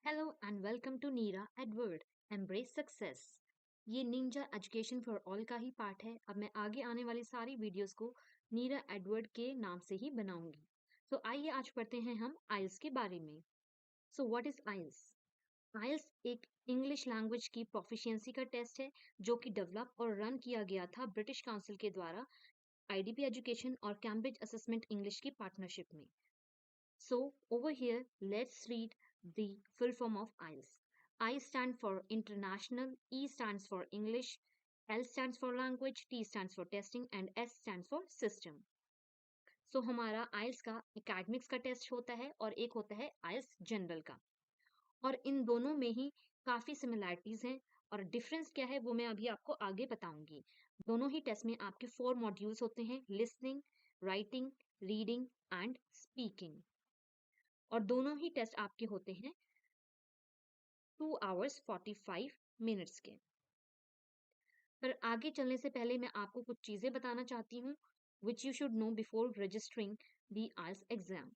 Hello and welcome to Neera Edward embrace success. ये ninja education for all का ही part है। अब मैं आगे आने वाली सारी वीडियोस को नीरा एडवर्ड के नाम से ही बनाऊंगी। तो आइए आज पढ़ते हैं हम आइल्स के बारे में। सो व्हाट इज आइल्स? आइल्स एक इंग्लिश लैंग्वेज की प्रोफिशिएंसी का टेस्ट है जो कि डेवलप और रन किया गया था ब्रिटिश काउंसिल के द्वारा आईडीपी एजुकेशन और कैम्ब्रिज असेसमेंट इंग्लिश की पार्टनरशिप में। So over here, let's read the full form of IELTS. I stand for International, E stands for English, L stands for Language, T stands for Testing and S stands for System. So हमारा IELTS का academics का test होता है और एक होता है IELTS general का, और इन दोनों में ही काफ़ी सिमिलैरिटीज़ हैं और डिफरेंस क्या है वो मैं अभी आपको आगे बताऊंगी। दोनों ही टेस्ट में आपके 4 मॉड्यूल्स होते हैं: listening, writing, reading and speaking, और दोनों ही टेस्ट आपके होते हैं 2 आवर्स 45 मिनट्स के। पर आगे चलने से पहले मैं आपको कुछ चीज़ें बताना चाहती हूँ which you should know before registering the IELTS exam.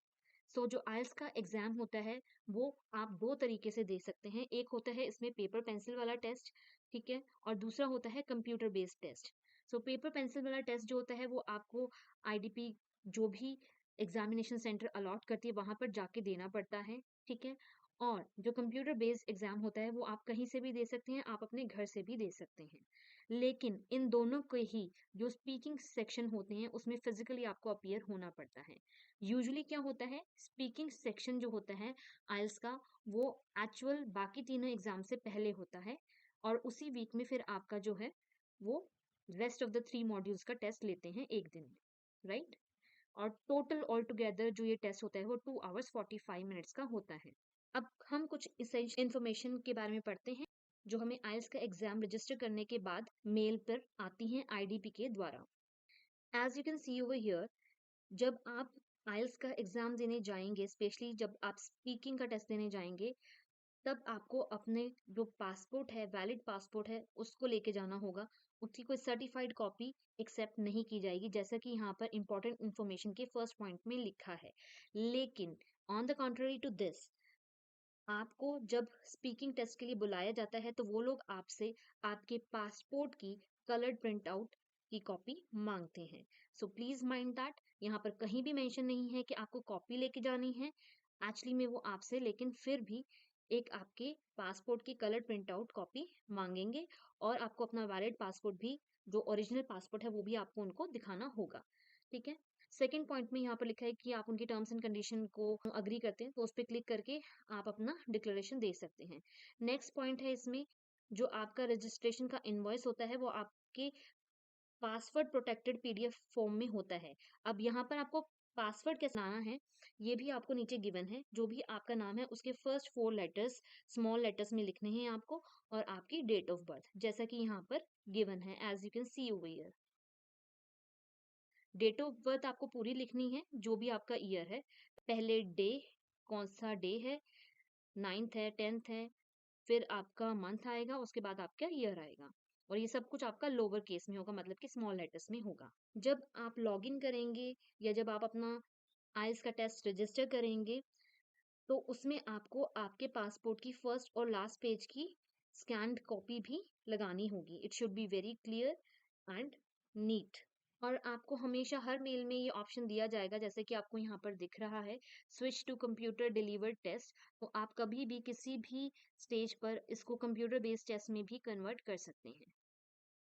सो जो आइल्स का एग्जाम होता है वो आप दो तरीके से दे सकते हैं। एक होता है इसमें पेपर पेंसिल वाला टेस्ट, ठीक है, और दूसरा होता है computer based test. So paper pencil वाला टेस्ट जो होता है वो आपको आईडीपी जो भी एग्जामिनेशन सेंटर अलॉट करती है वहां पर जाके देना पड़ता है, ठीक है। और जो कंप्यूटर बेस्ड एग्जाम होता है वो आप कहीं से भी दे सकते हैं, आप अपने घर से भी दे सकते हैं। लेकिन इन दोनों के ही जो स्पीकिंग सेक्शन होते हैं उसमें फिजिकली आपको अपीयर होना पड़ता है। यूजुअली क्या होता है, स्पीकिंग सेक्शन जो होता है आइल्स का वो एक्चुअल बाकी तीनों एग्जाम से पहले होता है, और उसी वीक में फिर आपका जो है वो रेस्ट ऑफ द 3 मॉड्यूल्स का टेस्ट लेते हैं एक दिन में, राइट। और टोटल ऑल टुगेदर जो ये टेस्ट होता है वो 2 आवर्स 45 मिनट्स का होता है। अब हम कुछ इसेंशियल इन्फॉर्मेशन के बारे में पढ़ते हैं जो हमें आइल्स का एग्जाम रजिस्टर करने के बाद मेल पर आती हैं आईडीपी के द्वारा। As you can see over here, जब आप आइल्स का एग्जाम देने जाएंगे, स्पेशली जब आप स्पीकिंग का टेस्ट देने जाएंगे, तब आपको अपने जो पासपोर्ट है, वैलिड पासपोर्ट है, उसको लेके जाना होगा। उसकी कोई सर्टिफाइड कॉपी एक्सेप्ट नहीं की जाएगी, जैसा कि यहाँ पर इंपॉर्टेंट इंफॉर्मेशन के फर्स्ट पॉइंट में लिखा है। लेकिन on the contrary to this, आपको जब स्पीकिंग टेस्ट के लिए बुलाया जाता है तो वो लोग आपसे आपके पासपोर्ट की कलर्ड प्रिंट आउट की कॉपी मांगते हैं। सो प्लीज माइंड दैट यहाँ पर कहीं भी मेंशन नहीं है कि आपको कॉपी लेके जानी है एक्चुअली में वो आपसे, लेकिन फिर भी एक आपके पासपोर्ट की कलर प्रिंट आउट कॉपी मांगेंगे, और आपको अपना वैलिड पासपोर्ट भी, जो ओरिजिनल पासपोर्ट है, वो भी आपको उनको दिखाना होगा, ठीक है। सेकेंड पॉइंट में यहाँ पर लिखा है कि आप उनकी टर्म्स एंड कंडीशन को अग्री करते हैं तो उस पर क्लिक करके आप अपना डिक्लेरेशन दे सकते हैं। नेक्स्ट पॉइंट है इसमें, जो आपका रजिस्ट्रेशन का इनवॉइस होता है वो आपके पासवर्ड प्रोटेक्टेड पीडीएफ फॉर्म में होता है। अब यहाँ पर आपको पासवर्ड कैसे लाना है ये भी आपको नीचे गिवन है। जो भी आपका नाम है उसके फर्स्ट 4 लेटर्स स्मॉल लेटर्स में लिखने हैं आपको, और आपकी डेट ऑफ बर्थ जैसा कि यहाँ पर गिवन है as you can see over here. Date of birth आपको पूरी लिखनी है, जो भी आपका ईयर है, पहले डे, कौन सा डे है, 9th है, 10th है, फिर आपका मंथ आएगा, उसके बाद आपका ईयर आएगा, और ये सब कुछ आपका लोअर केस में होगा, मतलब कि स्मॉल लेटर्स में होगा। जब आप लॉगिन करेंगे या जब आप अपना आइल्स का टेस्ट रजिस्टर करेंगे तो उसमें आपको आपके पासपोर्ट की फर्स्ट और लास्ट पेज की स्कैन्ड कॉपी भी लगानी होगी। It should be very clear and neat. और आपको हमेशा हर मेल में ये ऑप्शन दिया जाएगा, जैसे कि आपको यहाँ पर दिख रहा है, switch to computer delivered test. तो आप कभी भी किसी भी स्टेज पर इसको कंप्यूटर बेस्ड टेस्ट में भी कन्वर्ट कर सकते हैं।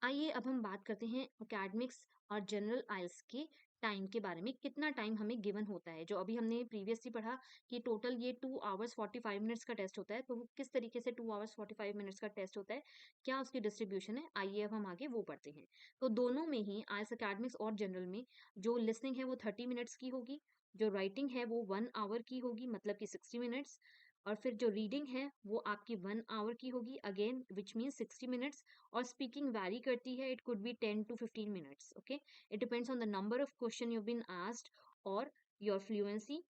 आइए अब हम बात करते हैं एकेडमिक्स और जनरल आइल्स के टाइम के बारे में। कितना टाइम हमें गिवन होता है, जो अभी हमने प्रीवियसली पढ़ा कि टोटल ये 2 आवर्स 45 मिनट्स का टेस्ट होता है, तो वो किस तरीके से 2 आवर्स 45 मिनट्स का टेस्ट होता है, क्या उसकी डिस्ट्रीब्यूशन है, आइए अब हम आगे वो पढ़ते हैं। तो दोनों में ही आइल्स एकेडमिक्स और जनरल में जो लिसनिंग है वो 30 मिनट्स की होगी, जो राइटिंग है वो 1 आवर की होगी, मतलब कि 60 मिनट्स, और फिर जो रीडिंग है वो आपकी 1 आवर की होगी, अगेन विच मीन 60 मिनट्स। और स्पीकिंग वैरी करती है, it could be 10 to 15 minutes, okay. It depends on the number of question you been asked और योर फ्लुएंसी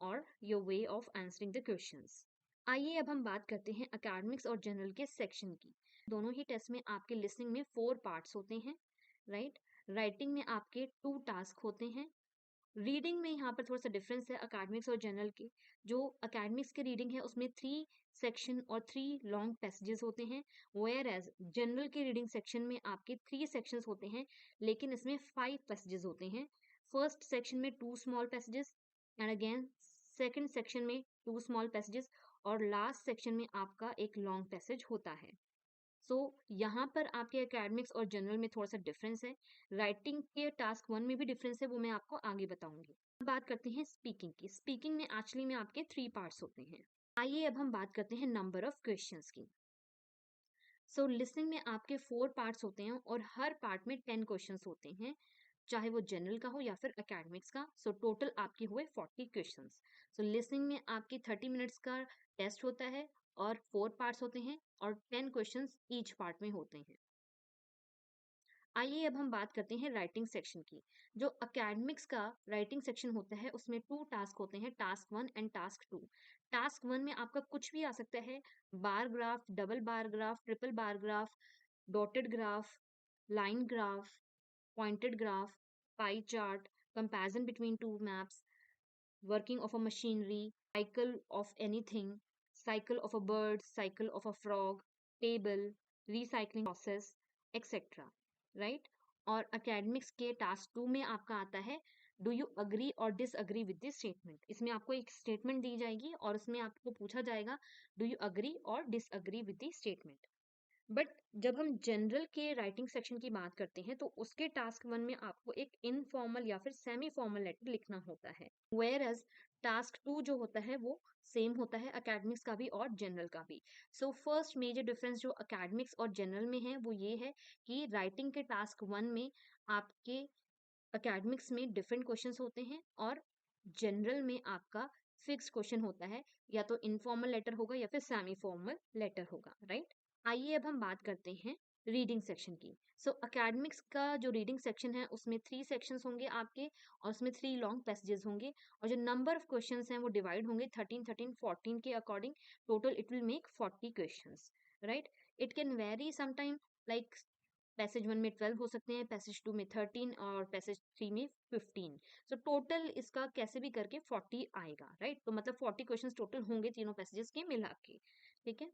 और your way of answering the questions. आइए अब हम बात करते हैं एकेडमिक्स और जनरल के सेक्शन की। दोनों ही टेस्ट में आपके लिसनिंग में 4 पार्ट्स होते हैं, राइट। राइटिंग में आपके 2 टास्क होते हैं, रीडिंग में यहाँ पर थोड़ा सा डिफरेंस है अकेडमिक्स और जनरल के। जो अकेडमिक्स की रीडिंग है उसमें 3 सेक्शन और 3 लॉन्ग पैसेजेस होते हैं, वेयर एज जनरल के रीडिंग सेक्शन में आपके 3 सेक्शंस होते हैं, लेकिन इसमें 5 पैसेजेस होते हैं। फर्स्ट सेक्शन में 2 small passages and again second section में 2 स्मॉल पैसेजेस और लास्ट सेक्शन में आपका एक लॉन्ग पैसेज होता है। सो यहाँ पर आपके एकेडमिक्स और जनरल में थोड़ा सा डिफरेंस है। राइटिंग के टास्क 1 में भी डिफरेंस है, वो मैं आपको आगे बताऊंगी। अब बात करते हैं स्पीकिंग की। स्पीकिंग में एक्चुअली में आपके 3 पार्ट्स होते हैं। आइए अब हम बात करते हैं नंबर ऑफ क्वेश्चंस की। सो लिसनिंग में आपके 4 पार्ट्स होते हैं और हर पार्ट में 10 क्वेश्चंस होते हैं, चाहे वो जनरल का हो या फिर एकेडमिक्स का। सो टोटल आपके हुए 40 क्वेश्चंस। सो लिसनिंग में आपके 30 मिनट्स का टेस्ट होता है और 4 पार्ट्स होते हैं और 10 क्वेश्चंस ईच पार्ट में होते हैं। आइए अब हम बात करते हैं राइटिंग सेक्शन की। जो एकेडमिक्स का राइटिंग सेक्शन होता है उसमें 2 टास्क होते हैं, टास्क 1 एंड टास्क 2। टास्क 1 में आपका कुछ भी आ सकता है, bar graph, double bar graph, triple bar graph, dotted graph, line graph, pointed graph, pie chart, comparison between two maps, working of a machinery, cycle of anything, cycle of a bird, cycle of a frog, table, recycling process, etc. Right? और academics के task 2 में आपका आता है do you agree और disagree with this statement. इसमें आपको एक स्टेटमेंट दी जाएगी और उसमें आपको पूछा जाएगा डू यू अग्री और disagree with this statement. But जब हम जनरल के राइटिंग सेक्शन की बात करते हैं तो उसके टास्क 1 में आपको एक इनफॉर्मल या फिर सेमी फॉर्मल लेटर लिखना होता है, वेयर एज टास्क 2 जो होता है वो सेम होता है एकेडमिक्स का भी और जनरल का भी। सो फर्स्ट मेजर डिफरेंस जो एकेडमिक्स और जनरल में है वो ये है कि राइटिंग के टास्क 1 में आपके एकेडमिक्स में डिफरेंट क्वेश्चंस होते हैं और जनरल में आपका फिक्स क्वेश्चन होता है, या तो इनफॉर्मल लेटर होगा या फिर सेमी फॉर्मल लेटर होगा, राइट? आइए अब हम बात करते हैं रीडिंग सेक्शन की। सो एकेडमिक्स का जो रीडिंग सेक्शन है उसमें 3 सेक्शंस होंगे आपके और उसमें 3 लॉन्ग पैसेजेस होंगे और जो नंबर ऑफ क्वेश्चंस हैं वो डिवाइड होंगे 13 13 14 के according. Total it will make 40 questions, right? It can very sometime, like passage 1 में 12 हो सकते हैं, पैसेज 2 में 13 और पैसेज 3 में 15। सो टोटल इसका कैसे भी करके 40 आएगा, राइट? तो मतलब 40 क्वेश्चंस टोटल होंगे तीनों पैसेजेस के मिला के, ठीक है?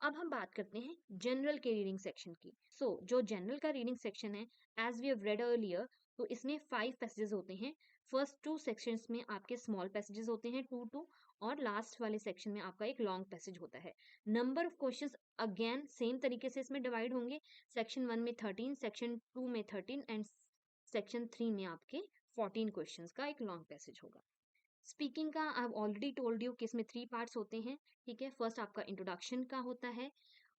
अब हम बात करते हैं जनरल के रीडिंग सेक्शन की। जो जनरल का रीडिंग सेक्शन है, as we have read earlier, तो इसमें 5 पैसेजेस होते हैं। फर्स्ट 2 सेक्शंस में आपके स्मॉल पैसेजेस होते हैं 2 2 और लास्ट वाले सेक्शन में आपका एक लॉन्ग पैसेज होता है। Number of questions again same तरीके से इसमें डिवाइड होंगे, सेक्शन 1 में 13, सेक्शन 2 में 13 एंड सेक्शन 3 में आपके 14 क्वेश्चंस का एक लॉन्ग पैसेज होगा। स्पीकिंग का आई हैव ऑलरेडी टोल्ड यू कि इसमें 3 पार्ट्स होते हैं, ठीक है? फर्स्ट आपका इंट्रोडक्शन का होता है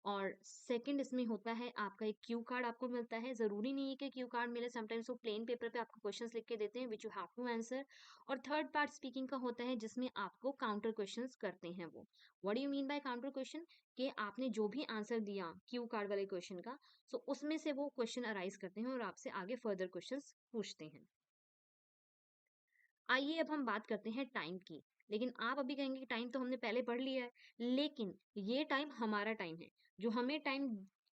और सेकंड इसमें होता है आपका एक क्यू कार्ड आपको मिलता है। ज़रूरी नहीं है कि क्यू कार्ड मिले, समटाइम्स वो प्लेन पेपर पे आपको क्वेश्चंस लिख के देते हैं which you have to answer. और थर्ड पार्ट स्पीकिंग का होता है जिसमें आपको काउंटर क्वेश्चंस करते हैं वो। What do you mean by counter question? कि आपने जो भी आंसर दिया क्यू कार्ड वाले क्वेश्चन का, सो उसमें से वो क्वेश्चन अराइज करते हैं और आपसे आगे फर्दर क्वेश्चंस पूछते हैं। आइए अब हम बात करते हैं टाइम की। लेकिन आप अभी कहेंगे कि टाइम तो हमने पहले पढ़ लिया है, लेकिन ये टाइम हमारा टाइम है। जो हमें टाइम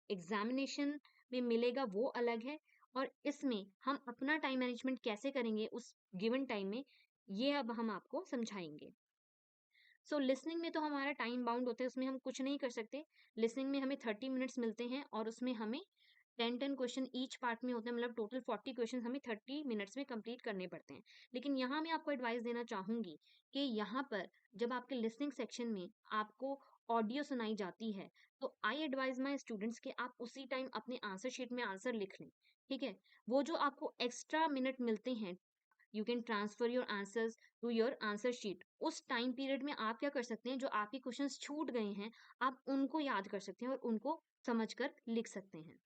एग्जामिनेशन में मिलेगा वो अलग है और इसमें हम अपना टाइम मैनेजमेंट कैसे करेंगे उस गिवन टाइम में, ये अब हम आपको समझाएंगे। लिसनिंग में तो हमारा टाइम बाउंड होता है, उसमें हम कुछ नहीं कर सकते। लिसनिंग में हमें 30 मिनट्स मिलते हैं और उसमें हमें 10 क्वेश्चन ईच पार्ट में होते हैं, मतलब टोटल 40 क्वेश्चन हमें 30 मिनट्स में कंप्लीट करने पड़ते हैं। लेकिन यहाँ मैं आपको एडवाइस देना चाहूंगी कि यहाँ पर जब आपके लिसनिंग सेक्शन में आपको ऑडियो सुनाई जाती है तो आई एडवाइज माई स्टूडेंट्स कि आप उसी टाइम अपने आंसर शीट में आंसर लिख लें, ठीक है? वो जो आपको एक्स्ट्रा मिनट मिलते हैं, you can transfer your answers to your answer sheet. उस टाइम पीरियड में आप क्या कर सकते हैं, जो आपके क्वेश्चंस छूट गए हैं आप उनको याद कर सकते हैं और उनको समझकर लिख सकते हैं।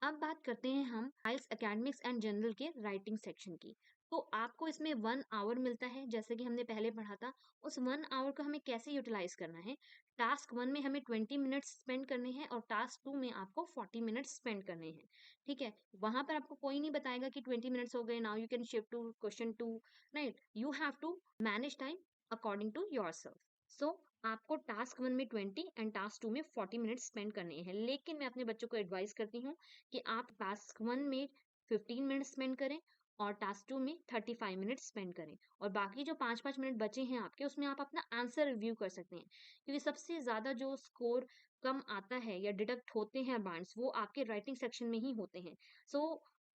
अब बात करते हैं हम आइल्स एकेडमिक्स एंड जनरल के राइटिंग सेक्शन की। तो आपको इसमें 1 आवर मिलता है, जैसे कि हमने पहले पढ़ा था। उस 1 आवर को हमें कैसे यूटिलाइज करना है? टास्क 1 में हमें 20 मिनट्स स्पेंड करने हैं और टास्क 2 में आपको 40 मिनट्स स्पेंड करने हैं, ठीक है? वहां पर आपको कोई नहीं बताएगा कि 20 मिनट्स हो गए, now you can shift to question 2, right? You have to manage time according to yourself. सो आपको टास्क 1 में 20 एंड टास्क 2 में 40 मिनट्स स्पेंड करने हैं, लेकिन मैं अपने बच्चों को एडवाइस करती हूँ कि आप टास्क 1 में 15 मिनट्स स्पेंड करें और टास्क 2 में 35 मिनट स्पेंड करें। और बाकी जो 5-5 मिनट बचे हैं आपके, उसमें आप अपना आंसर रिव्यू कर सकते हैं, क्योंकि सबसे ज़्यादा जो स्कोर कम आता है या डिडक्ट होते हैं पॉइंट्स, वो आपके राइटिंग सेक्शन में ही होते हैं। सो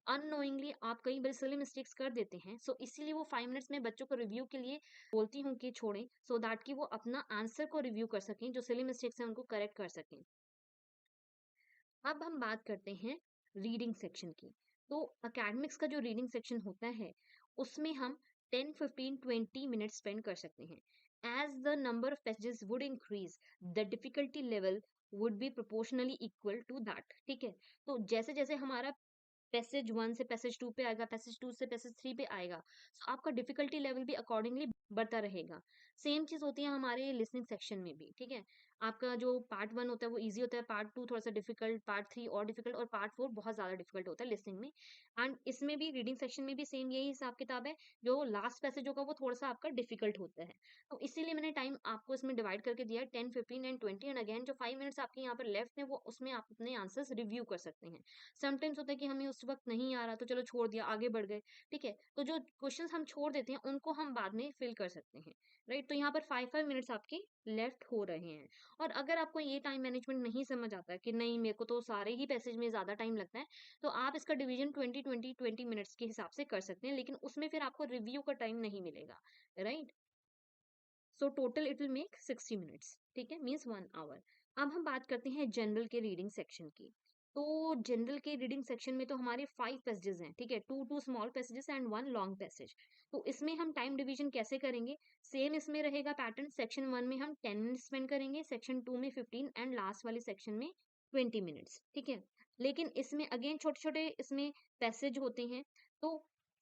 अननोइंगली आप कई बार सिली मिस्टेक्स कर देते हैं, सो इसीलिए वो 5 मिनट्स में बच्चों को रिव्यू के लिए बोलती हूँ कि छोड़ें, सो दैट कि वो अपना आंसर को रिव्यू कर सकें, जो सिली मिस्टेक्स हैं उनको करेक्ट कर सकें। अब हम बात करते हैं रीडिंग सेक्शन की। तो एकेडमिक्स का जो रीडिंग सेक्शन होता है, उसमें हम 10, 15, 20 मिनट स्पेंड कर सकते हैं। As the number of passages would increase, the difficulty level would be proportionally equal to that. ठीक है, तो जैसे जैसे हमारा पैसेज 1 से पैसेज 2 पे आएगा, पैसेज 2 से पैसेज 3 पे आएगा, सो आपका डिफिकल्टी लेवल भी अकॉर्डिंगली बढ़ता रहेगा। सेम चीज़ होती है हमारे लिसनिंग सेक्शन में भी, ठीक है? आपका जो पार्ट 1 होता है वो ईज़ी होता है, पार्ट 2 थोड़ा-सा डिफिकल्ट, पार्ट 3 और डिफिकल्ट और पार्ट 4 बहुत ज़्यादा डिफिकल्ट होता है लिसनिंग में। एंड इसमें भी रीडिंग सेक्शन में भी सेम यही हिसाब-किताब है, जो लास्ट पैसेज होगा वो थोड़ा-सा आपका डिफिकल्ट होता है। तो इसीलिए मैंने टाइम आपको इसमें डिवाइड करके दिया है 10, 15 एंड 20 एंड अगेन जो 5 मिनट्स आपके यहाँ पर लेफ्ट हैं, वो उसमें आप अपने आंसर्स रिव्यू कर सकते हैं। समटाइम्स होता है कि हमें उस वक़्त नहीं आ रहा तो चलो छोड़ दिया, आगे बढ़ गए, ठीक है? तो जो क्वेश्चंस हम छोड़ देते हैं उनको हम बाद में फिल कर सकते हैं, राइट? तो यहाँ पर 5-5 मिनट्स आपके लेफ्ट हो रहे हैं। और अगर आपको ये टाइम मैनेजमेंट नहीं समझ आता है कि नहीं मेरे को तो सारे ही पैसेज में ज़्यादा टाइम लगता है, तो आप इसका डिवीज़न 20-20-20 मिनट्स के हिसाब से कर सकते हैं, लेकिन उसमें फिर आपको रिव्यू का टाइम नहीं मिलेगा, right? So total it will make 60 minutes, ठीक है, मीन्स 1 आवर। अब हम बात करते हैं जनरल के रीडिंग सेक्शन की। तो जनरल के रीडिंग सेक्शन में तो हमारे 5 पैसेजेस हैं, ठीक है, 2 small passages and 1 long passage. तो इसमें हम टाइम डिवीजन कैसे करेंगे? सेम इसमें रहेगा पैटर्न। सेक्शन 1 में हम 10 मिनट्स स्पेंड करेंगे, सेक्शन 2 में 15 एंड लास्ट वाले सेक्शन में 20 मिनट्स, ठीक है। लेकिन इसमें अगेन छोटे छोटे इसमें पैसेज होते हैं। तो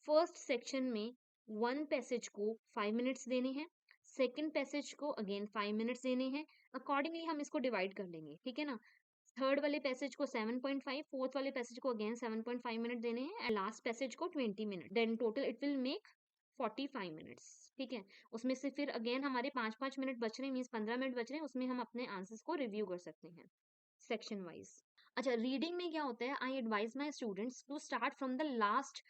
फर्स्ट सेक्शन में 1 पैसेज को 5 मिनट्स देने हैं, सेकंड पैसेज को अगेन 5 मिनट्स देने हैं। अकॉर्डिंगली हम इसको डिवाइड कर लेंगे, ठीक है ना? थर्ड वाले पैसेज को 7.5, फोर्थ वाले पैसेज को अगेन 7.5 मिनट देने हैं एंड लास्ट पैसेज को 20 minute. Then total it will make 45 minutes, ठीक है? उसमें से फिर अगेन हमारे 5-5 मिनट बच रहे हैं, मीन्स 15 मिनट बच रहे हैं, उसमें हम अपने आंसर्स को रिव्यू कर सकते हैं सेक्शन वाइज। अच्छा, रीडिंग में क्या होता है? I advise my students to start from the last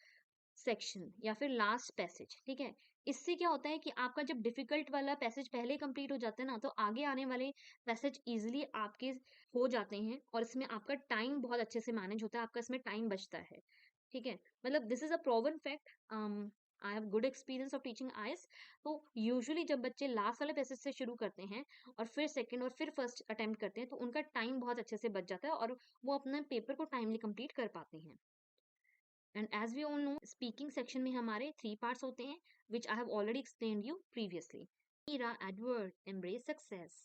section या फिर लास्ट पैसेज, ठीक है? इससे क्या होता है कि आपका जब डिफिकल्ट वाला पैसेज पहले कंप्लीट हो जाता है ना, तो आगे आने वाले पैसेज इजीली आपके हो जाते हैं और इसमें आपका टाइम बहुत अच्छे से मैनेज होता है, आपका इसमें टाइम बचता है, ठीक है? मतलब this is a proven fact. I have good experience of teaching IAS. तो यूजुअली जब बच्चे लास्ट वाले पैसेज से शुरू करते हैं और फिर सेकंड और फिर फर्स्ट अटेम्प्ट करते हैं, तो उनका टाइम बहुत अच्छे से बच जाता है और वो अपने पेपर को टाइमली कंप्लीट कर पाते हैं। And as we all know, speaking section में हमारे 3 पार्ट्स होते हैं, which I have already explained you previously. Meera Edward embrace success.